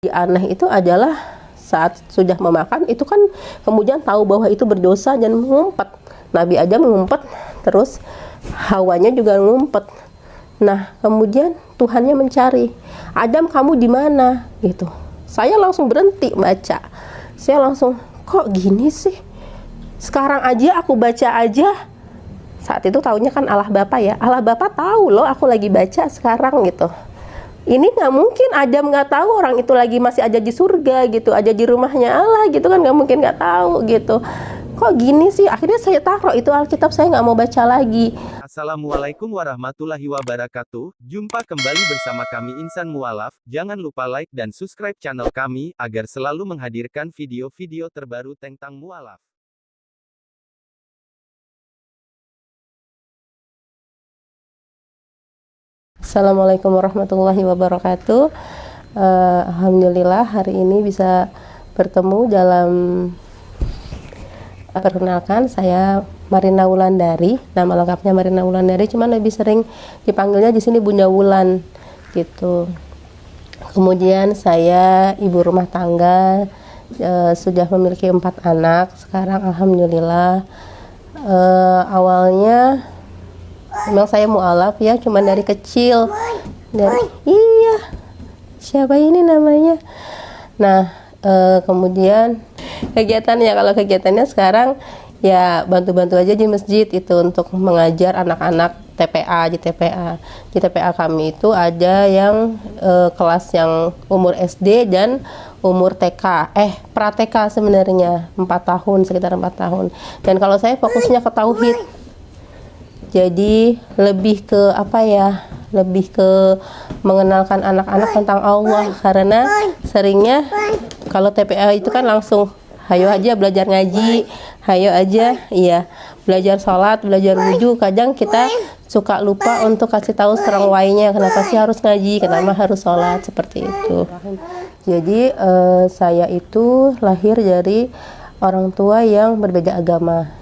Aneh itu adalah saat sudah memakan itu kan kemudian tahu bahwa itu berdosa dan mengumpet. Nabi Adam mengumpet, terus Hawanya juga mengumpet. Nah kemudian Tuhannya mencari, Adam kamu di mana gitu. Saya langsung berhenti baca. Saya langsung, kok gini sih? Sekarang aja aku baca aja. Saat itu taunya kan Allah Bapa ya. Allah Bapa tahu loh aku lagi baca sekarang gitu. Ini nggak mungkin Adam nggak tahu orang itu lagi masih ada di surga gitu, ada di rumahnya Allah gitu kan, nggak mungkin nggak tahu gitu. Kok gini sih? Akhirnya saya taruh itu Alkitab, saya nggak mau baca lagi. Assalamualaikum warahmatullahi wabarakatuh. Jumpa kembali bersama kami Insan Mualaf. Jangan lupa like dan subscribe channel kami agar selalu menghadirkan video-video terbaru tentang mualaf. Assalamualaikum warahmatullahi wabarakatuh. Alhamdulillah hari ini bisa bertemu dalam perkenalkan, saya Marina Wulandari. Nama lengkapnya Marina Wulandari, cuman lebih sering dipanggilnya di sini Bunda Wulan gitu. Kemudian saya ibu rumah tangga, sudah memiliki 4 anak sekarang alhamdulillah. Awalnya memang saya mualaf ya, cuman dari kecil. Iya, siapa ini namanya? Nah, kemudian kegiatannya, kalau kegiatannya sekarang ya bantu-bantu aja di masjid itu untuk mengajar anak-anak TPA. Di TPA kami itu ada yang kelas yang umur SD dan umur TK, pra-TK sebenarnya 4 tahun, sekitar 4 tahun. Dan kalau saya fokusnya ke tauhid. Jadi lebih ke apa ya? Lebih ke mengenalkan anak-anak tentang Allah, karena seringnya kalau TPA itu kan langsung hayo aja belajar ngaji, hayo aja iya belajar sholat, belajar wudhu. Kadang kita suka lupa untuk kasih tahu serang wainya, kenapa sih harus ngaji, kenapa harus sholat, seperti itu. Jadi saya itu lahir dari orang tua yang berbeda agama.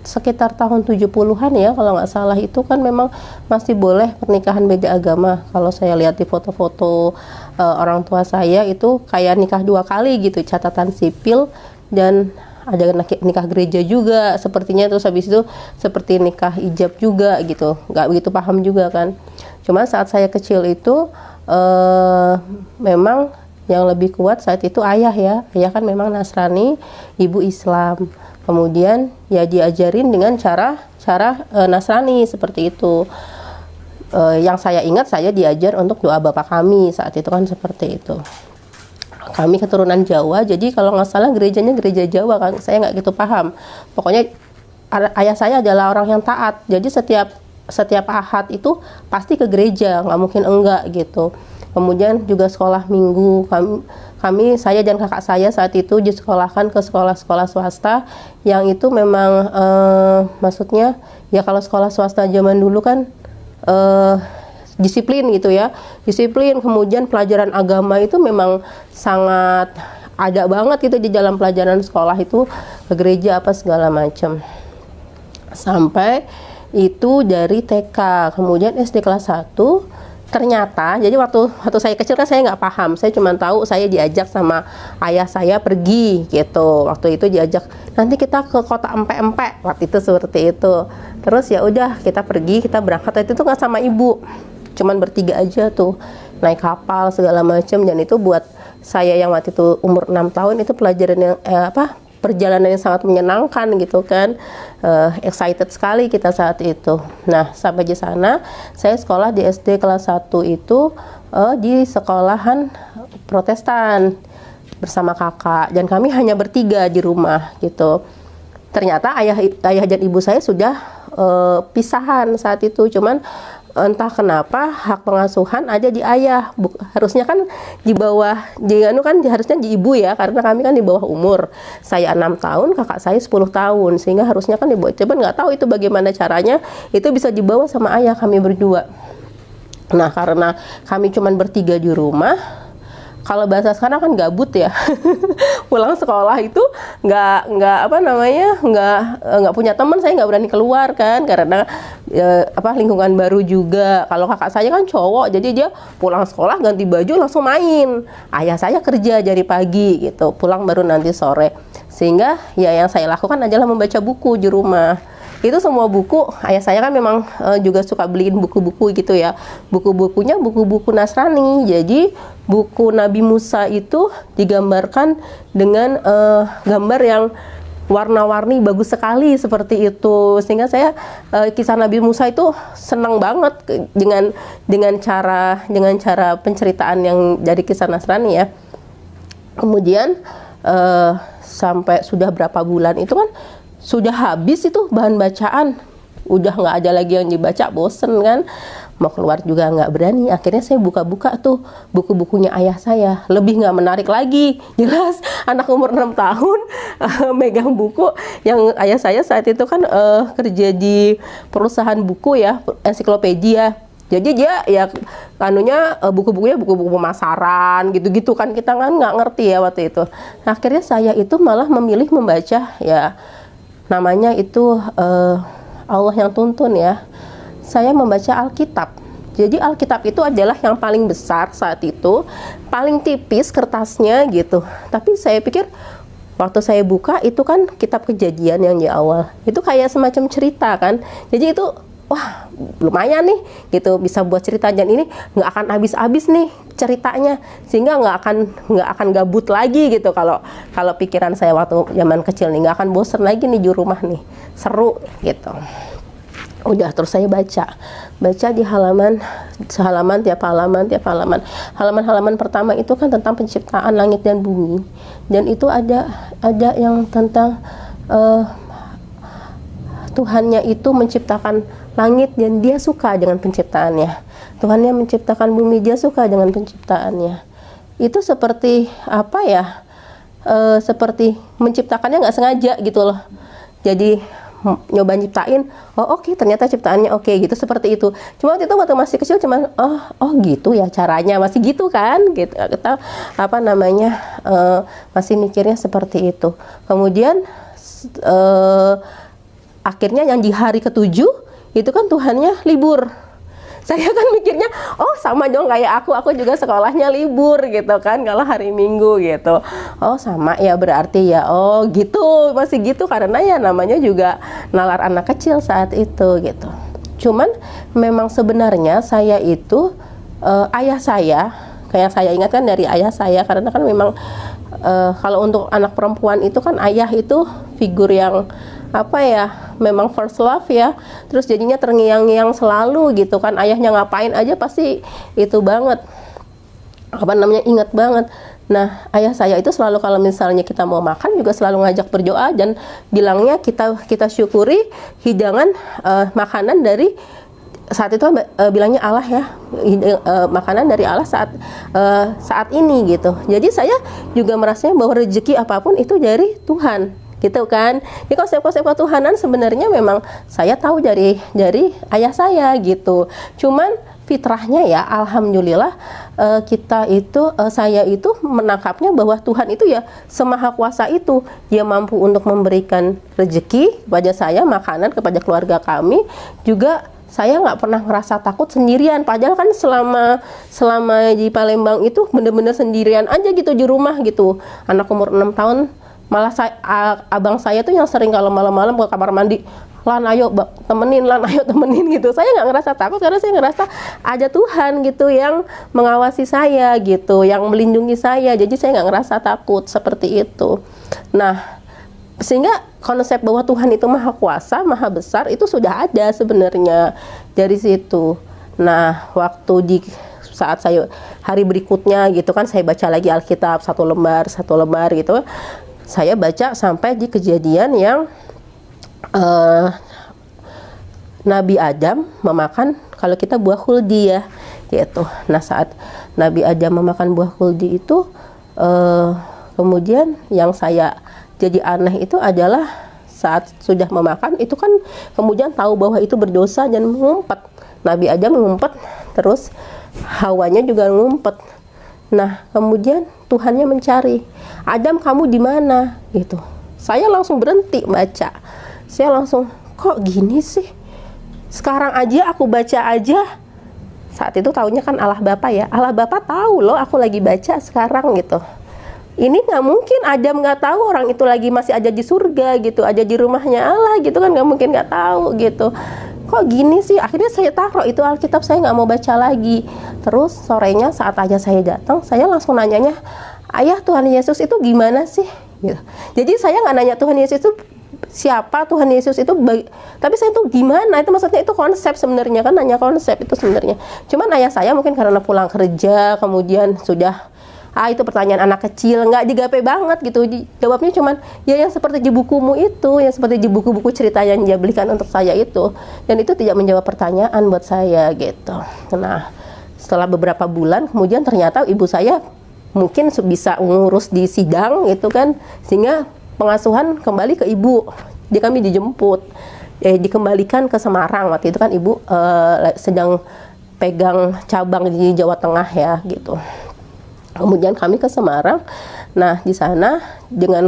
Sekitar tahun 70-an ya kalau nggak salah, itu kan memang masih boleh pernikahan beda agama. Kalau saya lihat di foto-foto orang tua saya itu kayak nikah 2 kali gitu, catatan sipil, dan ada nikah gereja juga sepertinya. Terus habis itu seperti nikah ijab juga gitu, nggak begitu paham juga kan. Cuma saat saya kecil itu memang yang lebih kuat saat itu ayah ya. Ayah kan memang Nasrani, ibu Islam. Kemudian ya diajarin dengan cara Nasrani seperti itu. Yang saya ingat, saya diajar untuk doa Bapak kami saat itu kan seperti itu. Kami keturunan Jawa, jadi kalau nggak salah gerejanya gereja Jawa kan, saya nggak gitu paham. Pokoknya ayah saya adalah orang yang taat, jadi setiap Ahad itu pasti ke gereja, nggak mungkin enggak gitu. Kemudian juga sekolah minggu, saya dan kakak saya saat itu disekolahkan ke sekolah-sekolah swasta yang itu memang maksudnya ya kalau sekolah swasta zaman dulu kan disiplin gitu ya, disiplin. Kemudian pelajaran agama itu memang sangat ada banget gitu di dalam pelajaran sekolah itu, ke gereja apa segala macam. Sampai itu dari TK, kemudian SD kelas 1. Ternyata, jadi waktu saya kecil kan saya nggak paham, saya cuma tahu saya diajak sama ayah saya pergi gitu. Waktu itu diajak, nanti kita ke kota empe-empe, waktu itu seperti itu. Terus ya udah kita pergi, kita berangkat. Itu tuh nggak sama ibu, cuman bertiga aja tuh, naik kapal segala macam. Dan itu buat saya yang waktu itu umur 6 tahun itu pelajaran yang perjalanan yang sangat menyenangkan gitu kan. Excited sekali kita saat itu. Nah sampai di sana saya sekolah di SD kelas 1 itu di sekolahan Protestan bersama kakak, dan kami hanya bertiga di rumah gitu. Ternyata ayah dan ibu saya sudah pisahan saat itu, cuman entah kenapa hak pengasuhan ada di ayah. Harusnya kan di bawah, kan harusnya di ibu ya, karena kami kan di bawah umur. Saya 6 tahun, kakak saya 10 tahun, sehingga harusnya kan di bawah. Coba nggak tahu itu bagaimana caranya, itu bisa dibawa sama ayah kami berdua. Nah karena kami cuma bertiga di rumah, kalau bahasa sekarang kan gabut ya. Pulang sekolah itu nggak apa namanya, nggak punya teman, saya nggak berani keluar kan, karena lingkungan baru juga. Kalau kakak saya kan cowok, jadi dia pulang sekolah ganti baju langsung main. Ayah saya kerja dari pagi gitu, pulang baru nanti sore. Sehingga ya yang saya lakukan adalah membaca buku di rumah. Itu semua buku, ayah saya kan memang juga suka beliin buku-buku gitu ya. Buku-bukunya buku-buku Nasrani. Jadi buku Nabi Musa itu digambarkan dengan gambar yang warna-warni bagus sekali seperti itu. Sehingga saya kisah Nabi Musa itu senang banget dengan cara penceritaan yang dari kisah Nasrani ya. Kemudian sampai sudah berapa bulan itu kan sudah habis itu bahan bacaan, udah nggak ada lagi yang dibaca, bosen kan, mau keluar juga nggak berani. Akhirnya saya buka-buka tuh buku-bukunya ayah saya, lebih nggak menarik lagi. Jelas anak umur 6 tahun megang buku yang ayah saya saat itu kan kerja di perusahaan buku ya, ensiklopedia. Jadi dia ya buku-bukunya buku-buku pemasaran gitu-gitu kan, kita kan nggak ngerti ya waktu itu. Nah, akhirnya saya itu malah memilih membaca ya, namanya itu Allah yang tuntun ya. Saya membaca Alkitab. Jadi Alkitab itu adalah yang paling besar saat itu, paling tipis kertasnya gitu. Tapi saya pikir waktu saya buka itu kan kitab Kejadian yang di awal. Itu kayak semacam cerita kan. Jadi itu wah lumayan nih gitu, bisa buat cerita, dan ini nggak akan habis-habis nih ceritanya, sehingga nggak akan gabut lagi gitu. Kalau pikiran saya waktu zaman kecil nih, nggak akan bosen lagi nih di rumah nih, seru gitu. Udah, terus saya baca di halaman tiap halaman pertama itu kan tentang penciptaan langit dan bumi, dan itu ada yang tentang Tuhannya itu menciptakan langit dan dia suka dengan penciptaannya. Tuhannya menciptakan bumi, dia suka dengan penciptaannya. Itu seperti apa ya? Seperti menciptakannya nggak sengaja gitu loh. Jadi nyoba nyiptain, oh oke, ternyata ciptaannya oke gitu, seperti itu. Cuma waktu itu waktu masih kecil cuman oh gitu ya caranya, masih gitu kan gitu. Kita masih mikirnya seperti itu. Kemudian akhirnya yang di hari ke-7 itu kan Tuhannya libur. Saya kan mikirnya, oh sama dong kayak aku juga sekolahnya libur gitu kan, kalau hari Minggu gitu. Oh sama ya berarti ya, oh gitu, masih gitu, karena ya namanya juga nalar anak kecil saat itu gitu. Cuman memang sebenarnya saya itu, ayah saya, kayak saya ingatkan dari ayah saya, karena kan memang kalau untuk anak perempuan itu kan ayah itu figur yang memang first love ya, terus jadinya terngiang-ngiang selalu gitu kan. Ayahnya ngapain aja pasti itu banget, ingat banget. Nah, ayah saya itu selalu kalau misalnya kita mau makan juga selalu ngajak berdoa, dan bilangnya kita syukuri hidangan makanan dari saat itu bilangnya Allah ya, makanan dari Allah saat ini gitu. Jadi saya juga merasanya bahwa rezeki apapun itu dari Tuhan gitu kan. Jadi konsep-konsep ketuhanan sebenarnya memang saya tahu dari ayah saya gitu. Cuman fitrahnya ya alhamdulillah saya itu menangkapnya bahwa Tuhan itu ya semaha kuasa itu, dia mampu untuk memberikan rezeki kepada saya, makanan kepada keluarga kami juga. Saya nggak pernah ngerasa takut sendirian, padahal kan selama di Palembang itu bener-bener sendirian aja gitu di rumah gitu. Anak umur 6 tahun, malah abang saya tuh yang sering kalau malam-malam ke kamar mandi, Lan ayo temenin gitu. Saya nggak ngerasa takut karena saya ngerasa ada Tuhan gitu yang mengawasi saya gitu, yang melindungi saya. Jadi saya nggak ngerasa takut seperti itu. Nah, sehingga konsep bahwa Tuhan itu maha kuasa, maha besar itu sudah ada sebenarnya dari situ. Nah, waktu saat saya hari berikutnya gitu kan, saya baca lagi Alkitab satu lembar gitu. Saya baca sampai di Kejadian yang Nabi Adam memakan, kalau kita buah huldi ya gitu. Nah, saat Nabi Adam memakan buah huldi itu kemudian yang saya jadi aneh itu adalah saat sudah memakan itu kan kemudian tahu bahwa itu berdosa dan mengumpet. Nabi Adam mengumpet, terus Hawanya juga ngumpet. Nah, kemudian Tuhannya mencari, Adam kamu di mana? Gitu. Saya langsung berhenti baca. Saya langsung, kok gini sih? Sekarang aja aku baca aja. Saat itu taunya kan Allah Bapa ya. Allah Bapa tahu loh aku lagi baca sekarang gitu. Ini nggak mungkin Adam nggak tahu orang itu lagi masih ada di surga gitu, ada di rumahnya Allah gitu kan, nggak mungkin nggak tahu gitu. Kok gini sih? Akhirnya saya taruh itu Alkitab, saya nggak mau baca lagi. Terus sorenya saat ayah saya datang, saya langsung nanyanya, ayah Tuhan Yesus itu gimana sih? Gitu. Jadi saya nggak nanya Tuhan Yesus itu siapa, Tuhan Yesus itu tapi saya tuh gimana, itu maksudnya itu konsep sebenarnya kan, nanya konsep itu sebenarnya. Cuman ayah saya mungkin karena pulang kerja, kemudian sudah itu pertanyaan anak kecil, nggak digapai banget gitu. Jawabnya cuman, ya yang seperti di bukumu itu, yang seperti di buku-buku cerita yang dia belikan untuk saya itu. Dan itu tidak menjawab pertanyaan buat saya gitu. Nah, setelah beberapa bulan, kemudian ternyata ibu saya mungkin bisa ngurus di sidang gitu kan, sehingga pengasuhan kembali ke ibu. Dia kami dijemput, dikembalikan ke Semarang. Waktu itu kan ibu sedang pegang cabang di Jawa Tengah ya gitu. Kemudian kami ke Semarang. Nah, di sana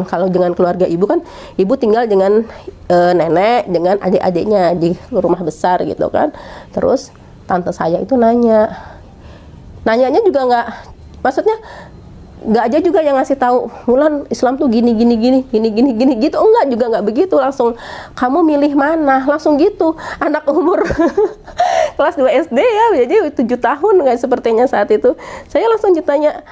kalau dengan keluarga ibu kan, ibu tinggal dengan nenek, dengan adik-adiknya di rumah besar gitu kan. Terus tante saya itu nanyanya juga maksudnya nggak aja juga yang ngasih tahu, Wulan Islam tuh gini gitu, nggak begitu, langsung kamu milih mana, langsung gitu. Anak umur kelas 2 SD ya, jadi 7 tahun kayak sepertinya saat itu. Saya langsung ditanya,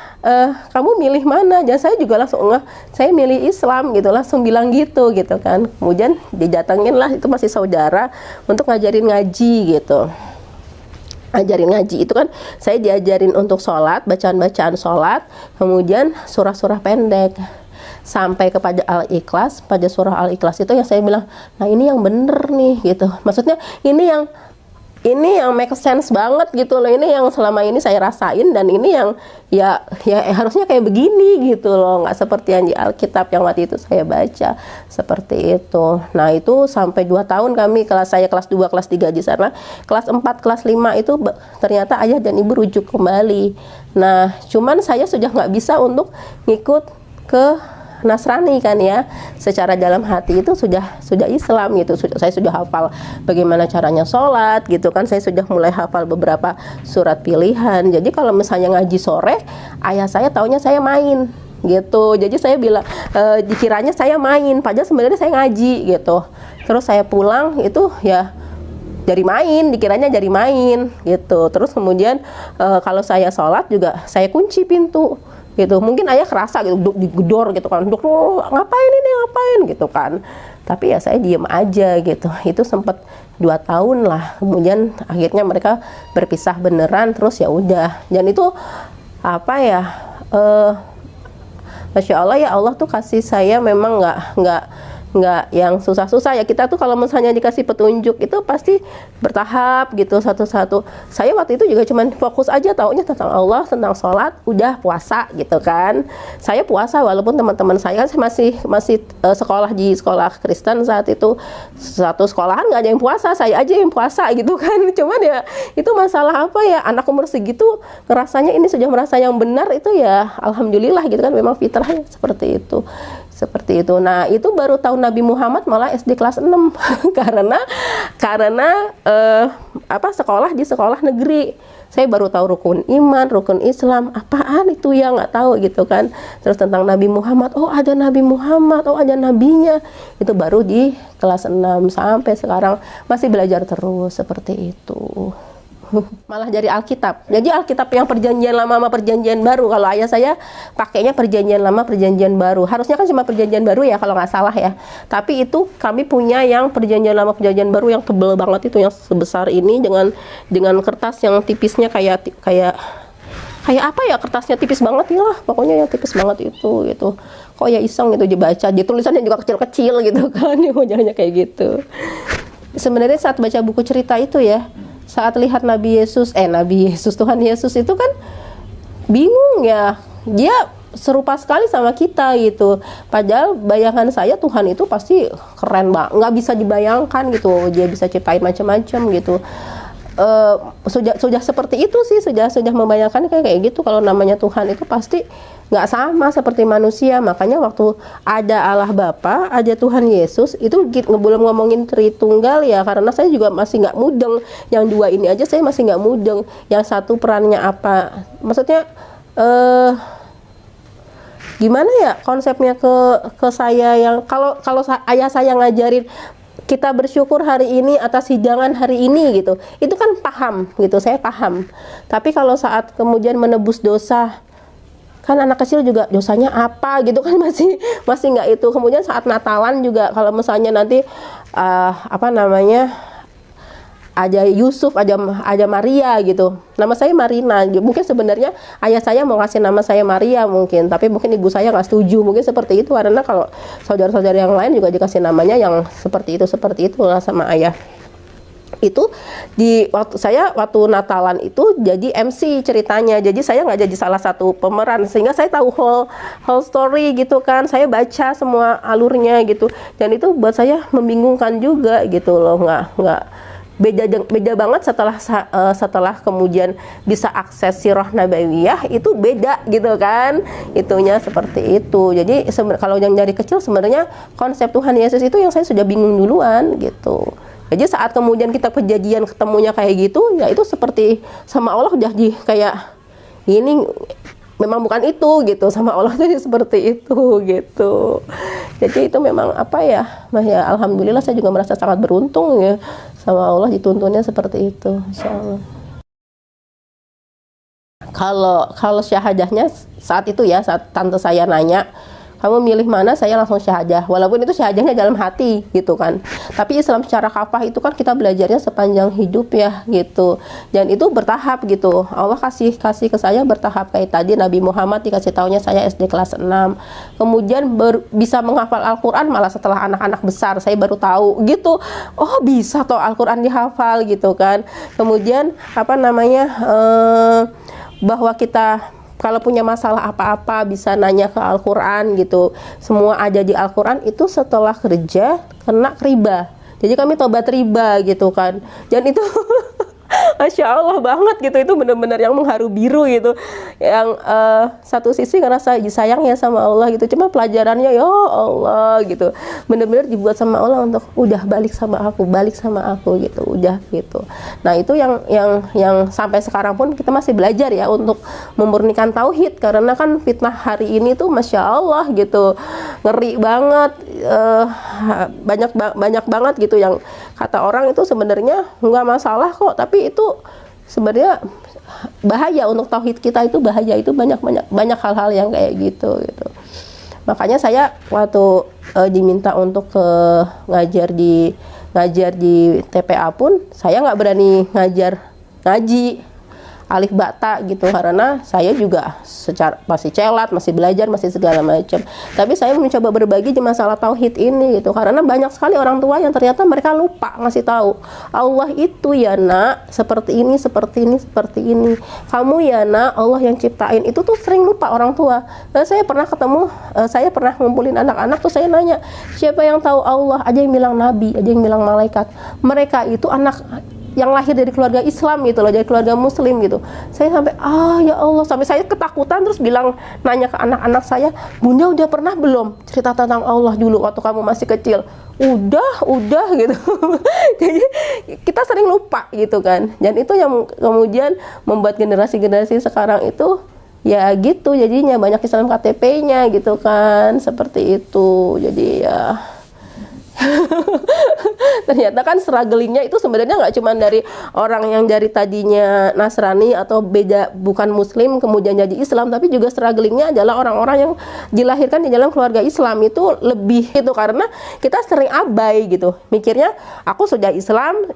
kamu milih mana? Dan saya juga langsung saya milih Islam gitu, langsung bilang gitu kan. Kemudian didatengin lah, itu masih saudara, untuk ngajarin ngaji gitu. Ajarin ngaji itu kan saya diajarin untuk sholat, bacaan-bacaan sholat, kemudian surah-surah pendek sampai kepada Al-Ikhlas. Pada surah Al-Ikhlas itu yang saya bilang, nah ini yang bener nih gitu, maksudnya ini yang make sense banget gitu loh, ini yang selama ini saya rasain, dan ini yang ya harusnya kayak begini gitu loh, nggak seperti yang di Alkitab yang waktu itu saya baca seperti itu. Nah, itu sampai 2 tahun kami, saya kelas 2, kelas 3 di sana. Kelas 4, kelas 5 itu ternyata ayah dan ibu rujuk kembali. Nah, cuman saya sudah nggak bisa untuk ngikut ke Nasrani kan ya, secara dalam hati itu sudah Islam gitu. Saya sudah hafal bagaimana caranya sholat gitu kan, saya sudah mulai hafal beberapa surat pilihan. Jadi kalau misalnya ngaji sore, ayah saya taunya saya main gitu. Jadi saya bilang, dikiranya saya main, padahal sebenarnya saya ngaji gitu. Terus saya pulang itu ya dari main, dikiranya dari main gitu. Terus kemudian kalau saya sholat juga saya kunci pintu gitu. Mungkin ayah kerasa gitu, digedor gitu kan, ngapain gitu kan. Tapi ya saya diem aja gitu. Itu sempat 2 tahun lah. Kemudian akhirnya mereka berpisah beneran. Terus ya udah. Dan itu apa ya? Masya Allah ya, Allah tuh kasih saya memang nggak yang susah-susah ya. Kita tuh kalau misalnya dikasih petunjuk itu pasti bertahap gitu, satu-satu. Saya waktu itu juga cuman fokus aja taunya tentang Allah, tentang sholat, udah puasa gitu kan. Saya puasa walaupun teman-teman saya kan masih sekolah di sekolah Kristen saat itu. Satu sekolahan nggak ada yang puasa, saya aja yang puasa gitu kan. Cuman ya itu masalah apa ya, anak umur segitu ngerasanya ini sudah merasa yang benar, itu ya alhamdulillah gitu kan, memang fitrahnya seperti itu. Nah, itu baru tahun Nabi Muhammad malah SD kelas 6 karena sekolah di sekolah negeri. Saya baru tahu rukun iman, rukun Islam, apaan itu ya, nggak tahu gitu kan. Terus tentang Nabi Muhammad, oh ada Nabi Muhammad, oh ada nabinya. Itu baru di kelas 6, sampai sekarang masih belajar terus seperti itu. Malah dari Alkitab. Jadi Alkitab yang perjanjian lama sama perjanjian baru. Kalau ayah saya pakainya perjanjian lama, perjanjian baru. Harusnya kan cuma perjanjian baru ya kalau nggak salah ya. Tapi itu kami punya yang perjanjian lama, perjanjian baru yang tebel banget itu, yang sebesar ini dengan kertas yang tipisnya kayak apa ya, kertasnya tipis banget ya lah. Pokoknya ya tipis banget itu gitu. Kok ya iseng gitu dibaca. Dia tulisannya juga kecil-kecil gitu kan. Wajahnya kayak gitu. Sebenarnya saat baca buku cerita itu ya, saat lihat Nabi Yesus, Tuhan Yesus itu kan bingung ya, dia serupa sekali sama kita gitu. Padahal bayangan saya Tuhan itu pasti keren banget, nggak bisa dibayangkan gitu, dia bisa ciptain macam-macam gitu. sudah seperti itu sih, sudah membayangkan kayak gitu. Kalau namanya Tuhan itu pasti nggak sama seperti manusia. Makanya waktu ada Allah Bapa, ada Tuhan Yesus, itu belum ngomongin Tritunggal ya, karena saya juga masih nggak mudeng. Yang dua ini aja saya masih nggak mudeng. Yang satu perannya apa? Maksudnya gimana ya konsepnya ke saya, yang kalau ayah saya ngajarin kita bersyukur hari ini atas hidangan hari ini gitu, itu kan paham gitu, saya paham. Tapi kalau saat kemudian menebus dosa, kan anak kecil juga dosanya apa gitu kan, masih nggak itu. Kemudian saat Natalan juga, kalau misalnya nanti apa namanya, ada Yusuf, ada Maria gitu. Nama saya Marina. Mungkin sebenarnya ayah saya mau ngasih nama saya Maria mungkin, tapi mungkin ibu saya nggak setuju. Mungkin seperti itu, karena kalau saudara-saudara yang lain juga dikasih namanya yang seperti itu lah sama ayah. Itu waktu Natalan itu jadi MC ceritanya. Jadi saya nggak jadi salah satu pemeran, sehingga saya tahu whole story gitu kan. Saya baca semua alurnya gitu. Dan itu buat saya membingungkan juga gitu loh. Nggak beda banget setelah kemudian bisa akses sirah nabawiyah, itu beda gitu kan, itunya seperti itu. Jadi kalau yang dari kecil sebenarnya konsep Tuhan Yesus itu yang saya sudah bingung duluan gitu. Jadi saat kemudian kita kejadian ketemunya kayak gitu, ya itu seperti sama Allah udah kayak ini memang bukan itu gitu, sama Allah tuh seperti itu gitu. Jadi itu memang apa ya, alhamdulillah saya juga merasa sangat beruntung ya, sama Allah dituntunnya seperti itu, insya Allah. Kalau syahadahnya saat itu ya, saat tante saya nanya, kamu milih mana, saya langsung syahadah, walaupun itu syahadahnya dalam hati gitu kan. Tapi Islam secara kafah itu kan kita belajarnya sepanjang hidup ya gitu, dan itu bertahap gitu. Allah kasih ke saya bertahap. Kayak tadi Nabi Muhammad dikasih taunya saya SD kelas 6, kemudian bisa menghafal Al-Quran malah setelah anak-anak besar, saya baru tahu gitu, oh bisa toh Al-Quran dihafal gitu kan. Kemudian apa namanya, bahwa kita kalau punya masalah apa-apa bisa nanya ke Al-Quran gitu. Semua ada di Al-Quran. Itu setelah kerja kena riba. Jadi kami tobat riba gitu kan. Dan itu Masya Allah banget gitu. Itu benar-benar yang mengharu biru gitu. Yang satu sisi ngerasa sayang ya sama Allah gitu. Cuma pelajarannya ya Allah gitu. Benar-benar dibuat sama Allah untuk udah balik sama aku gitu. Udah gitu. Nah itu yang sampai sekarang pun kita masih belajar ya untuk memurnikan tauhid. Karena kan fitnah hari ini tuh Masya Allah gitu. Ngeri banget. Banyak banget gitu yang kata orang itu sebenarnya nggak masalah kok, tapi itu sebenarnya bahaya untuk tauhid kita, itu bahaya. Itu banyak hal-hal yang kayak gitu. Makanya saya waktu diminta untuk ngajar di TPA pun saya nggak berani ngaji alif bata gitu, karena saya juga masih celat, masih belajar, masih segala macam. Tapi saya mencoba berbagi di masalah tauhid ini gitu, karena banyak sekali orang tua yang ternyata mereka lupa ngasih tahu Allah itu ya nak seperti ini. Kamu ya nak Allah yang ciptain, itu tuh sering lupa orang tua. Dan saya pernah ngumpulin anak-anak tuh, saya nanya siapa yang tahu Allah, ada yang bilang nabi, ada yang bilang malaikat. Mereka itu anak yang lahir dari keluarga Islam gitu loh, dari keluarga Muslim gitu. Saya sampai ya Allah, sampai saya ketakutan, terus nanya ke anak-anak saya, Bunda udah pernah belum cerita tentang Allah dulu waktu kamu masih kecil? Udah gitu. Jadi kita sering lupa gitu kan, dan itu yang kemudian membuat generasi sekarang itu ya gitu, jadinya banyak Islam KTP-nya gitu kan, seperti itu. Jadi ya ternyata kan strugglingnya itu sebenarnya nggak cuma dari orang yang dari tadinya Nasrani atau bukan Muslim kemudian jadi Islam, tapi juga strugglingnya adalah orang-orang yang dilahirkan di dalam keluarga Islam. Itu lebih itu karena kita sering abai gitu, mikirnya aku sudah Islam,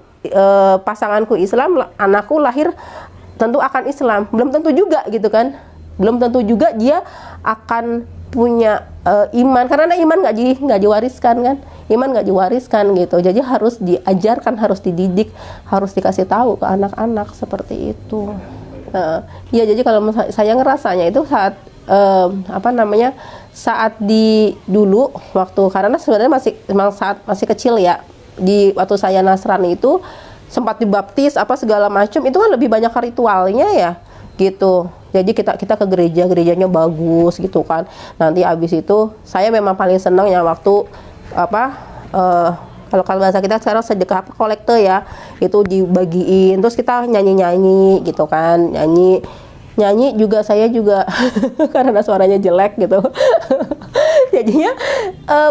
pasanganku Islam, anakku lahir tentu akan Islam. Belum tentu juga gitu kan, belum tentu juga dia akan punya iman, karena iman nggak diwariskan kan, iman nggak diwariskan gitu. Jadi harus diajarkan, harus dididik, harus dikasih tahu ke anak-anak seperti itu. Ya jadi kalau saya ngerasanya itu saat saat dulu waktu, karena sebenarnya saat masih kecil ya, waktu saya Nasrani itu sempat dibaptis apa segala macam, itu kan lebih banyak ritualnya ya gitu. Jadi kita ke gerejanya bagus gitu kan. Nanti abis itu saya memang paling senang ya waktu apa kalau bahasa kita sekarang sedekah kolektor ya, itu dibagiin terus kita nyanyi gitu kan, nyanyi juga saya juga karena suaranya jelek gitu jadinya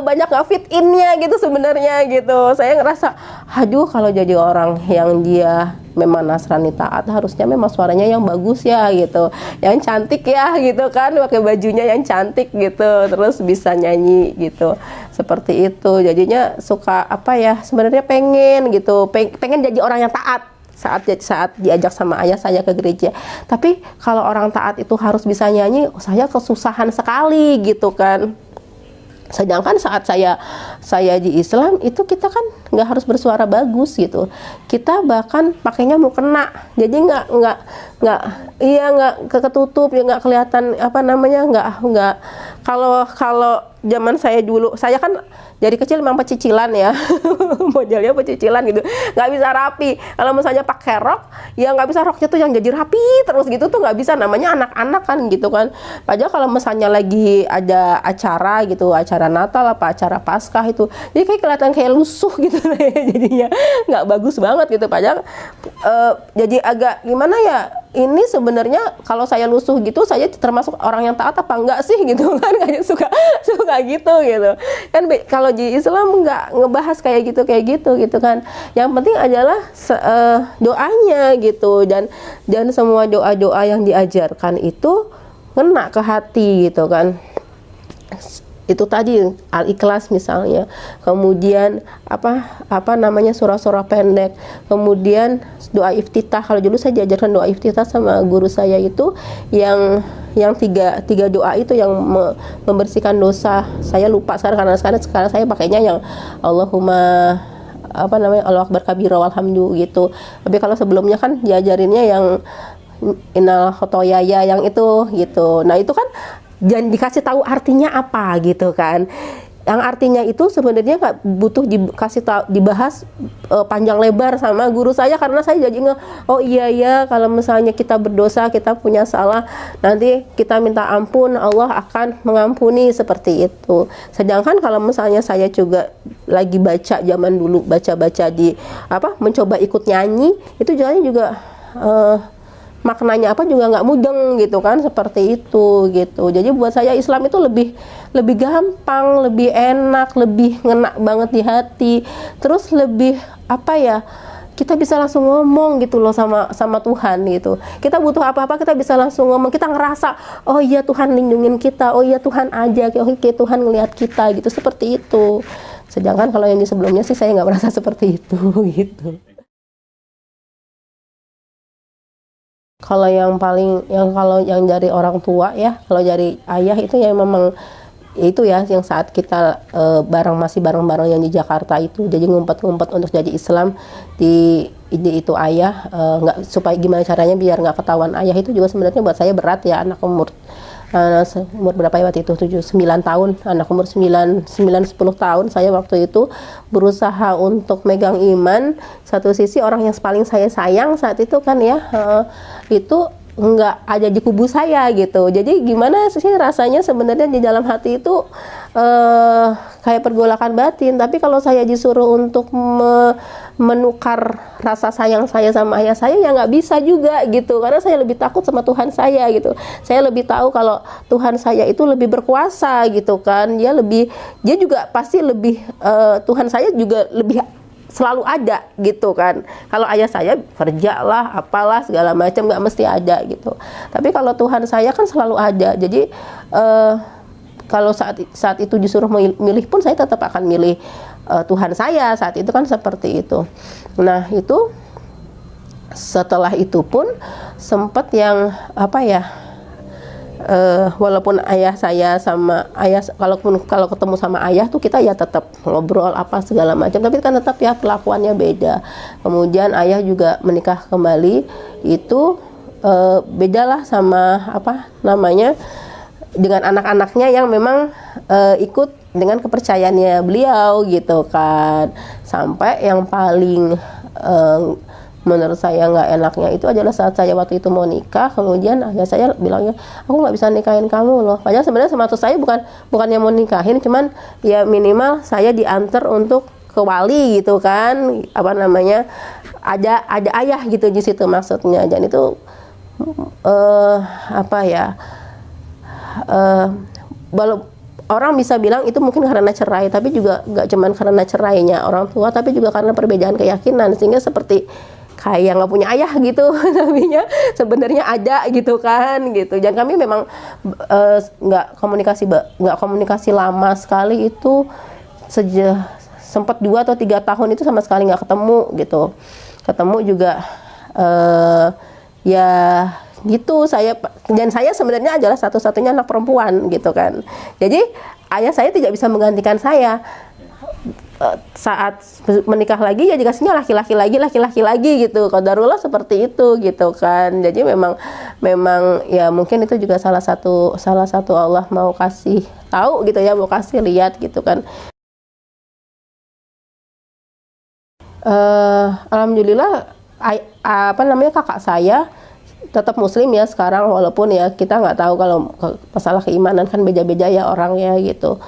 banyak nggak fit innya gitu sebenarnya gitu. Saya ngerasa aduh kalau jadi orang yang dia memang Nasrani taat harusnya memang suaranya yang bagus ya gitu, yang cantik ya gitu kan, pakai bajunya yang cantik gitu, terus bisa nyanyi gitu, seperti itu. Jadinya suka apa ya, sebenarnya pengen gitu, pengen jadi orang yang taat saat diajak sama ayah saya ke gereja. Tapi kalau orang taat itu harus bisa nyanyi, saya kesusahan sekali gitu kan. Sedangkan saat saya di Islam itu kita kan nggak harus bersuara bagus gitu, kita bahkan pakainya mau kena, jadi nggak ketutup ya, nggak kelihatan apa namanya, nggak kalau zaman saya dulu, saya kan dari kecil memang pecicilan ya modelnya pecicilan gitu, nggak bisa rapi. Kalau misalnya pakai rok ya nggak bisa, roknya tuh yang jadi rapi terus gitu tuh nggak bisa, namanya anak-anak kan gitu kan. Padahal kalau misalnya lagi ada acara gitu, acara Natal apa acara Paskah itu, jadi kayak kelihatan kayak lusuh gitu jadinya nggak bagus banget gitu. Padahal jadi agak gimana ya, ini sebenarnya kalau saya lusuh gitu, saya termasuk orang yang taat apa enggak sih gitu kan, kayak suka gitu kan. Kalau di Islam nggak ngebahas kayak gitu kan. Yang penting adalah doanya gitu, dan semua doa yang diajarkan itu ngena ke hati gitu kan. Itu tadi Al-Ikhlas misalnya, kemudian apa namanya, surah-surah pendek, kemudian doa iftitah. Kalau dulu saya diajarkan doa iftitah sama guru saya itu yang tiga doa itu yang membersihkan dosa. Saya lupa sekarang karena sekarang saya pakainya yang Allahumma apa namanya, Allahu akbar kabira walhamdu gitu. Tapi kalau sebelumnya kan diajarinnya yang innal khotoyaya yang itu gitu. Nah itu kan dan dikasih tahu artinya apa gitu kan. Yang artinya itu sebenarnya nggak butuh dikasih tahu, dibahas panjang lebar sama guru saya, karena saya jadi oh iya kalau misalnya kita berdosa, kita punya salah, nanti kita minta ampun, Allah akan mengampuni, seperti itu. Sedangkan kalau misalnya saya juga lagi baca zaman dulu, baca di mencoba ikut nyanyi, itu jalannya juga maknanya apa juga nggak mudeng gitu kan, seperti itu gitu. Jadi buat saya Islam itu lebih gampang, lebih enak, lebih ngena banget di hati, terus lebih apa ya, kita bisa langsung ngomong gitu loh sama Tuhan gitu. Kita butuh apa-apa kita bisa langsung ngomong, kita ngerasa oh iya Tuhan lindungin kita, oh iya Tuhan aja, oh iya Tuhan ngelihat kita gitu, seperti itu. Sedangkan kalau yang di sebelumnya sih saya nggak merasa seperti itu gitu. Kalau kalau yang dari orang tua ya, kalau dari ayah itu ya memang itu ya, yang saat kita masih bareng-bareng yang di Jakarta itu, jadi ngumpet-ngumpet untuk jadi Islam di itu ayah, nggak, supaya gimana caranya biar nggak ketahuan ayah, itu juga sebenarnya buat saya berat ya. Anak umur berapa ya waktu itu, 9 tahun, anak umur 9-10 tahun, saya waktu itu berusaha untuk megang iman. Satu sisi orang yang paling saya sayang saat itu kan ya, itu nggak ada di kubu saya gitu. Jadi gimana sih rasanya sebenarnya di dalam hati itu kayak pergolakan batin. Tapi kalau saya disuruh untuk menukar rasa sayang saya sama ayah saya, ya nggak bisa juga gitu, karena saya lebih takut sama Tuhan saya gitu. Saya lebih tahu kalau Tuhan saya itu lebih berkuasa gitu kan, dia juga pasti lebih Tuhan saya juga lebih selalu ada gitu kan. Kalau ayah saya kerja lah, apalah segala macam, nggak mesti ada gitu. Tapi kalau Tuhan saya kan selalu ada. Jadi kalau saat itu disuruh milih pun saya tetap akan milih Tuhan saya saat itu kan, seperti itu. Nah itu setelah itu pun sempat yang apa ya, walaupun ayah saya sama ayah, kalau ketemu sama ayah tuh kita ya tetap ngobrol apa segala macam, tapi kan tetap ya perlakuannya beda. Kemudian ayah juga menikah kembali, itu bedalah sama apa namanya, dengan anak-anaknya yang memang ikut dengan kepercayaannya beliau gitu kan. Sampai yang paling menurut saya nggak enaknya itu adalah saat saya waktu itu mau nikah, kemudian ayah saya bilangnya, aku nggak bisa nikahin kamu loh. Padahal sebenarnya maksud saya bukannya mau nikahin, cuman ya minimal saya diantar untuk ke wali gitu kan, apa namanya, ada ayah gitu di situ maksudnya. Dan itu apa ya, orang bisa bilang itu mungkin karena cerai, tapi juga nggak cuman karena cerainya orang tua, tapi juga karena perbedaan keyakinan, sehingga seperti kayak nggak punya ayah gitu. Namanya sebenarnya ada gitu kan gitu. Dan kami memang nggak komunikasi lama sekali itu, sempat 2 atau 3 tahun itu sama sekali nggak ketemu gitu. Ketemu juga ya gitu. Saya sebenarnya adalah satu-satunya anak perempuan gitu kan. Jadi ayah saya tidak bisa menggantikan saya. Saat menikah lagi ya dikasihnya laki-laki lagi gitu. Qadarullah seperti itu gitu kan. Jadi memang ya mungkin itu juga salah satu Allah mau kasih tahu gitu ya, mau kasih lihat gitu kan. Alhamdulillah kakak saya tetap muslim ya sekarang, walaupun ya kita nggak tahu kalau masalah keimanan kan beda-beda ya orangnya gitu.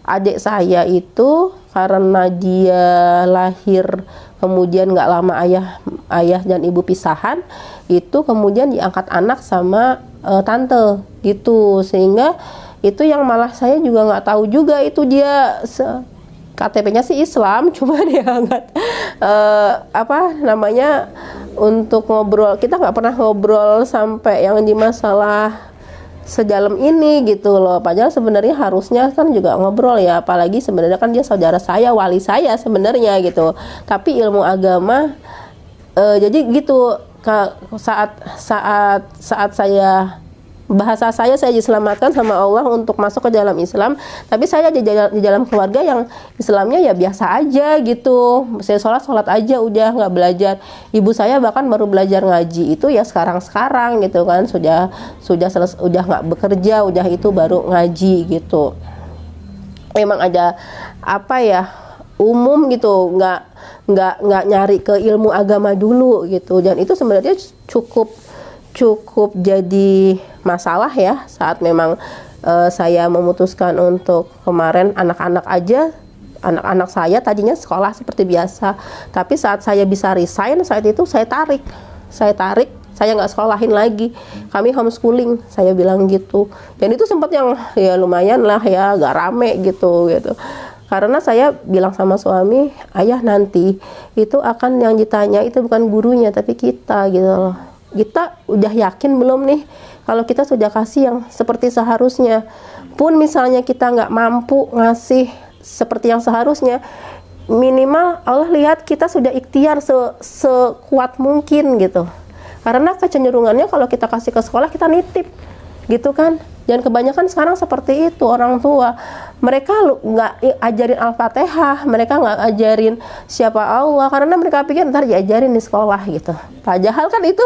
Adik saya itu karena dia lahir kemudian nggak lama ayah dan ibu pisahan, itu kemudian diangkat anak sama tante gitu, sehingga itu yang malah saya juga nggak tahu juga itu dia KTP-nya sih Islam, cuma dia angkat untuk ngobrol, kita nggak pernah ngobrol sampai yang di masalah sedalam ini gitu loh. Padahal sebenarnya harusnya kan juga ngobrol ya, apalagi sebenarnya kan dia saudara saya, wali saya sebenarnya gitu. Tapi ilmu agama jadi gitu, saat saya bahasa saya diselamatkan sama Allah untuk masuk ke dalam Islam, tapi saya di dalam keluarga yang Islamnya ya biasa aja gitu. Saya sholat aja udah nggak belajar. Ibu saya bahkan baru belajar ngaji itu ya sekarang gitu kan, sudah nggak bekerja, udah itu baru ngaji gitu. Memang ada apa ya, umum gitu, nggak nyari ke ilmu agama dulu gitu. Dan itu sebenarnya cukup jadi masalah ya saat memang saya memutuskan untuk kemarin anak-anak saya tadinya sekolah seperti biasa, tapi saat saya bisa resign, saat itu saya tarik, saya nggak sekolahin lagi, kami homeschooling, saya bilang gitu. Dan itu sempat yang ya lumayan lah ya, agak rame gitu. Karena saya bilang sama suami, ayah nanti itu akan yang ditanya itu bukan gurunya tapi kita gitu loh. Kita udah yakin belum nih kalau kita sudah kasih yang seperti seharusnya? Pun misalnya kita nggak mampu ngasih seperti yang seharusnya, minimal Allah lihat kita sudah ikhtiar sekuat mungkin gitu. Karena kecenderungannya kalau kita kasih ke sekolah, kita nitip gitu kan. Dan kebanyakan sekarang seperti itu orang tua. Mereka nggak ajarin Al-Fatihah, mereka nggak ajarin siapa Allah, karena mereka pikir ntar diajarin di sekolah gitu. Padahal kan itu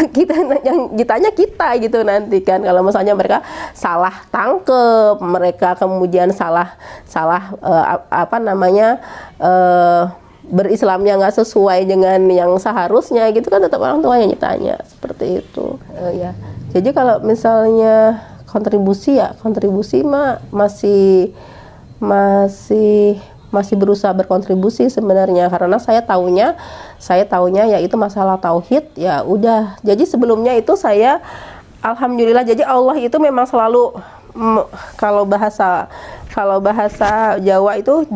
kita yang ditanya kita gitu nanti kan. Kalau misalnya mereka salah tangkep, mereka kemudian salah berislamnya nggak sesuai dengan yang seharusnya gitu kan, tetap orang tua yang ditanya seperti itu. Ya. Jadi kalau misalnya kontribusi mah masih berusaha berkontribusi sebenarnya, karena saya taunya ya itu masalah tauhid ya udah. Jadi sebelumnya itu saya alhamdulillah, jadi Allah itu memang selalu kalau bahasa Jawa itu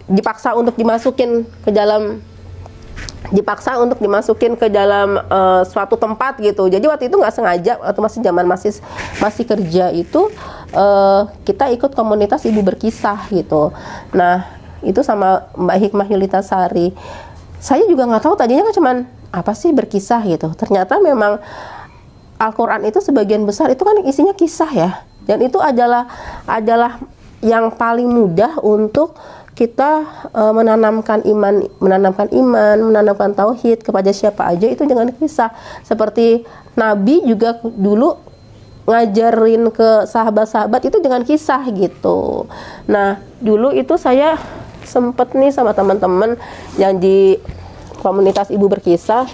dipaksa untuk dimasukin ke dalam suatu tempat gitu. Jadi waktu itu nggak sengaja, waktu masih kerja itu kita ikut komunitas Ibu Berkisah gitu. Nah itu sama Mbak Hikmah Yulitasari. Saya juga nggak tahu tadinya kan cuman apa sih berkisah gitu. Ternyata memang Al-Quran itu sebagian besar itu kan isinya kisah ya. Dan itu adalah yang paling mudah untuk kita menanamkan iman, menanamkan tauhid kepada siapa aja itu dengan kisah. Seperti Nabi juga dulu ngajarin ke sahabat-sahabat itu dengan kisah gitu. Nah, dulu itu saya sempet nih sama teman-teman yang di komunitas Ibu Berkisah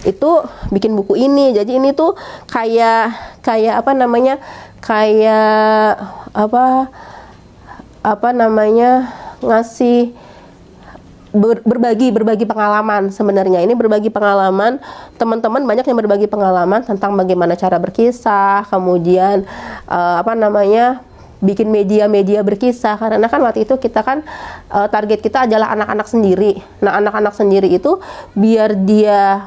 itu bikin buku ini. Jadi ini tuh kayak apa namanya, kayak apa namanya, ngasih berbagi pengalaman. Sebenarnya ini berbagi pengalaman, teman-teman banyak yang berbagi pengalaman tentang bagaimana cara berkisah, kemudian apa namanya, bikin media berkisah. Karena kan waktu itu kita kan target kita adalah anak-anak sendiri. Nah, anak-anak sendiri itu biar dia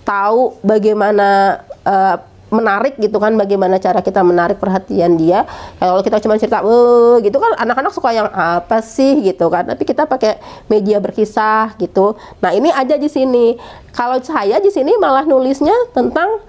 tahu bagaimana menarik gitu kan, bagaimana cara kita menarik perhatian dia. Kalau kita cuma cerita gitu kan anak-anak suka yang apa sih gitu kan, tapi kita pakai media berkisah gitu. Nah, ini aja di sini. Kalau saya di sini malah nulisnya tentang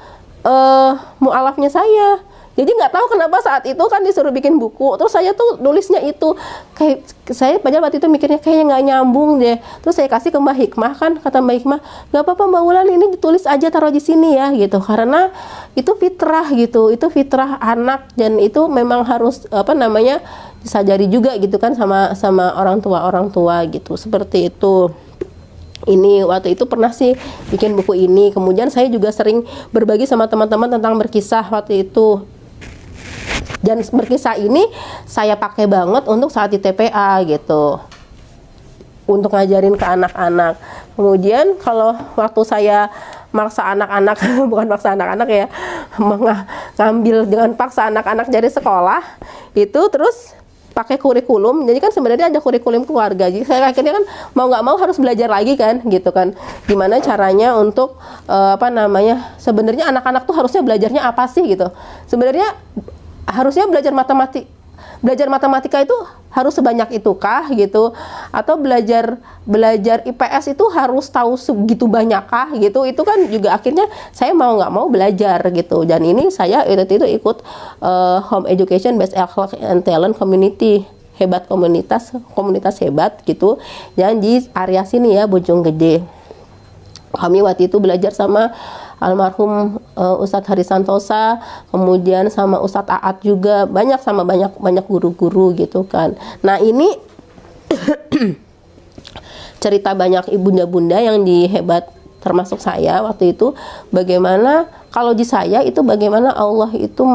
mualafnya saya. Jadi nggak tahu kenapa saat itu kan disuruh bikin buku, terus saya tuh nulisnya itu kayak, saya padahal waktu itu mikirnya kayaknya nggak nyambung deh. Terus saya kasih ke Mbak Hikmah, kan kata Mbak Hikmah, nggak apa-apa Mbak Wulan, ini ditulis aja, taruh di sini ya gitu, karena itu fitrah gitu, itu fitrah anak, dan itu memang harus apa namanya, disadari juga gitu kan sama orang tua gitu, seperti itu. Ini waktu itu pernah sih bikin buku ini. Kemudian saya juga sering berbagi sama teman-teman tentang berkisah waktu itu. Dan berkisah ini saya pakai banget untuk saat di TPA gitu, untuk ngajarin ke anak-anak. Kemudian kalau waktu saya maksa anak-anak bukan maksa anak-anak ya, ngambil dengan paksa anak-anak dari sekolah itu, terus pakai kurikulum. Jadi kan sebenarnya ada kurikulum keluarga. Jadi saya akhirnya kan mau nggak mau harus belajar lagi kan, gitu kan. Gimana caranya untuk apa namanya? Sebenarnya anak-anak tuh harusnya belajarnya apa sih gitu. Sebenarnya harusnya belajar matematika itu harus sebanyak itu kah gitu, atau belajar IPS itu harus tahu segitu banyak kah gitu. Itu kan juga akhirnya saya mau nggak mau belajar gitu. Dan ini saya itu ikut Home Education Based Akhlak and Talent Community, hebat komunitas hebat gitu, dan di area sini ya, Bojonggede. Kami waktu itu belajar sama almarhum Ustadz Hari Santosa, kemudian sama Ustadz Aat juga, banyak guru-guru gitu kan. Nah, ini cerita banyak ibunda-bunda yang dihebat, termasuk saya waktu itu, bagaimana kalau di saya itu bagaimana Allah itu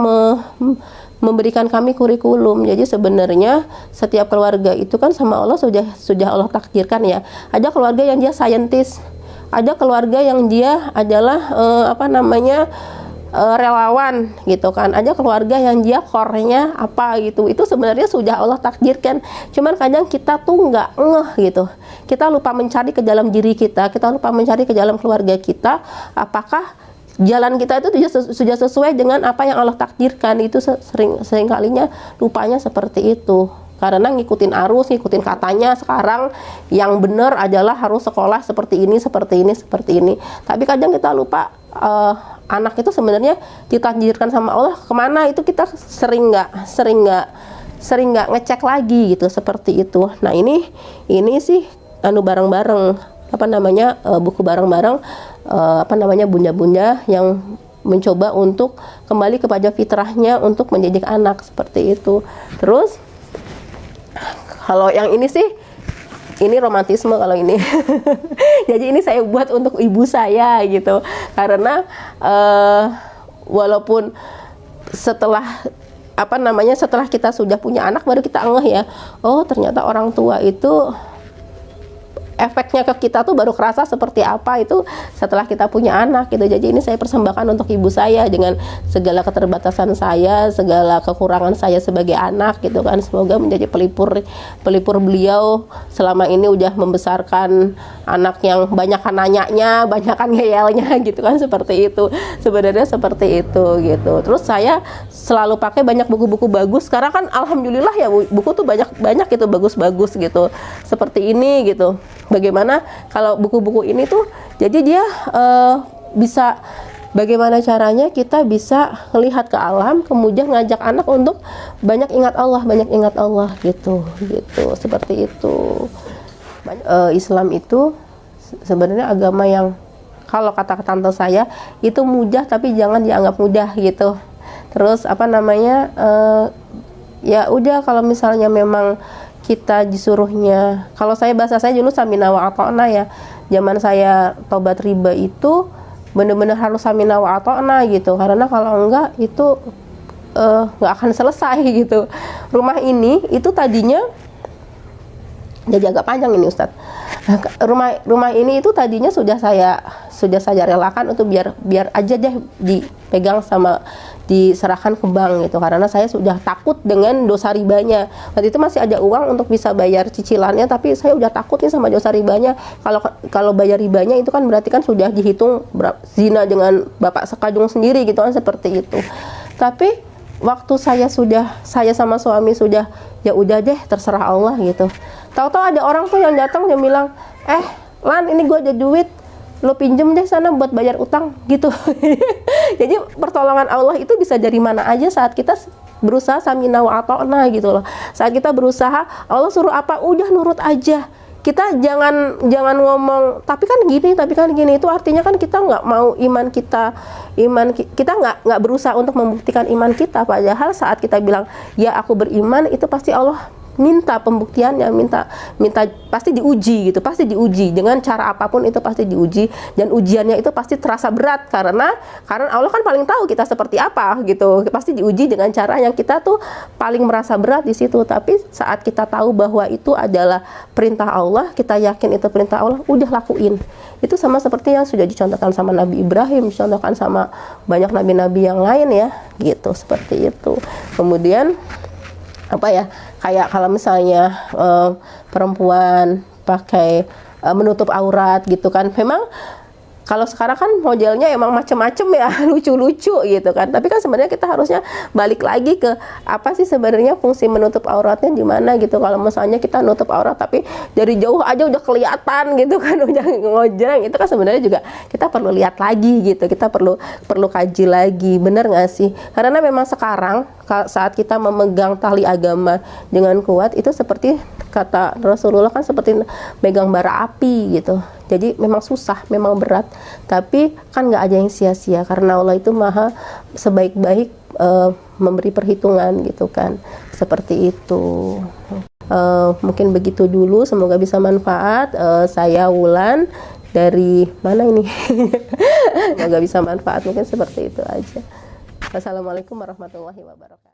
memberikan kami kurikulum. Jadi sebenarnya setiap keluarga itu kan sama Allah sudah Allah takdirkan ya. Ada keluarga yang dia saintis, ada keluarga yang dia adalah apa namanya, relawan gitu kan, ada keluarga yang dia core-nya apa gitu. Itu sebenarnya sudah Allah takdirkan, cuman kadang kita tuh nggak ngeh gitu, kita lupa mencari ke dalam diri kita lupa mencari ke dalam keluarga kita, apakah jalan kita itu sudah sesuai dengan apa yang Allah takdirkan. Itu sering kalinya lupanya seperti itu, karena ngikutin arus, ngikutin katanya sekarang yang benar adalah harus sekolah seperti ini. Tapi kadang kita lupa anak itu sebenarnya ditakdirkan sama Allah kemana, itu kita sering nggak ngecek lagi gitu, seperti itu. Nah, ini sih bareng-bareng apa namanya, buku bareng-bareng apa namanya, bunda-bunda yang mencoba untuk kembali kepada fitrahnya untuk mendidik anak, seperti itu. Terus kalau yang ini sih, ini romantisme kalau ini. Jadi ini saya buat untuk ibu saya gitu. Karena walaupun setelah apa namanya, setelah kita sudah punya anak baru kita ngeh ya, oh ternyata orang tua itu efeknya ke kita tuh baru kerasa seperti apa itu setelah kita punya anak gitu. Jadi ini saya persembahkan untuk ibu saya dengan segala keterbatasan saya, segala kekurangan saya sebagai anak gitu kan. Semoga menjadi pelipur beliau selama ini udah membesarkan anak yang banyakan nanyanya, banyakan ngeyelnya gitu kan, seperti itu. Sebenarnya seperti itu gitu. Terus saya selalu pakai banyak buku-buku bagus. Sekarang kan alhamdulillah ya, buku tuh banyak gitu, bagus-bagus gitu. Seperti ini gitu. Bagaimana kalau buku-buku ini tuh, jadi dia bisa, bagaimana caranya kita bisa melihat ke alam, kemudian ngajak anak untuk banyak ingat Allah gitu, seperti itu. Islam itu sebenarnya agama yang kalau kata tante saya itu mudah, tapi jangan dianggap mudah gitu. Terus apa namanya, ya udah, kalau misalnya memang kita disuruhnya, kalau saya bahasa saya dulu samina wa ata'na ya, zaman saya tobat riba itu bener-bener harus samina wa ata'na gitu, karena kalau enggak itu nggak akan selesai gitu. Rumah ini itu tadinya jadi agak panjang ini Ustadz. Rumah ini itu tadinya sudah saya relakan untuk biar aja deh dipegang sama diserahkan ke bank gitu, karena saya sudah takut dengan dosa ribanya. Waktu itu masih ada uang untuk bisa bayar cicilannya, tapi saya udah takut nih sama dosa ribanya. Kalau bayar ribanya itu kan berarti kan sudah dihitung zina dengan bapak sekajung sendiri gitu kan, seperti itu. Tapi waktu saya sama suami sudah, ya udah deh terserah Allah gitu. Tahu-tahu ada orang tuh yang datang, dia bilang, Lan, ini gue ada duit, lo pinjem deh sana buat bayar utang gitu. Jadi pertolongan Allah itu bisa dari mana aja saat kita berusaha samina wa ata'na gitu loh. Saat kita berusaha, Allah suruh apa, udah nurut aja. Kita jangan ngomong tapi kan gini, itu artinya kan kita nggak mau kita nggak berusaha untuk membuktikan iman kita. Padahal saat kita bilang ya aku beriman, itu pasti Allah minta pembuktiannya, minta pasti diuji gitu, pasti diuji dengan cara apapun, itu pasti diuji, dan ujiannya itu pasti terasa berat karena Allah kan paling tahu kita seperti apa gitu, pasti diuji dengan cara yang kita tuh paling merasa berat di situ. Tapi saat kita tahu bahwa itu adalah perintah Allah, kita yakin itu perintah Allah, udah lakuin. Itu sama seperti yang sudah dicontohkan sama Nabi Ibrahim, dicontohkan sama banyak nabi-nabi yang lain ya gitu, seperti itu. Kemudian apa ya, kayak kalau misalnya perempuan pakai menutup aurat gitu kan, memang kalau sekarang kan modelnya emang macem-macem ya, lucu-lucu gitu kan. Tapi kan sebenarnya kita harusnya balik lagi ke apa sih sebenarnya fungsi menutup auratnya di mana gitu. Kalau misalnya kita nutup aurat tapi dari jauh aja udah kelihatan gitu kan, udah ngojreng, itu kan sebenarnya juga kita perlu lihat lagi gitu. Kita perlu kaji lagi, bener nggak sih? Karena memang sekarang saat kita memegang tali agama dengan kuat, itu seperti kata Rasulullah kan seperti megang bara api gitu. Jadi memang susah, memang berat, tapi kan nggak ada yang sia-sia, karena Allah itu maha sebaik-baik memberi perhitungan gitu kan, seperti itu. Mungkin begitu dulu, semoga bisa manfaat. Saya Wulan dari mana ini? Semoga bisa manfaat, mungkin seperti itu aja. Wassalamualaikum warahmatullahi wabarakatuh.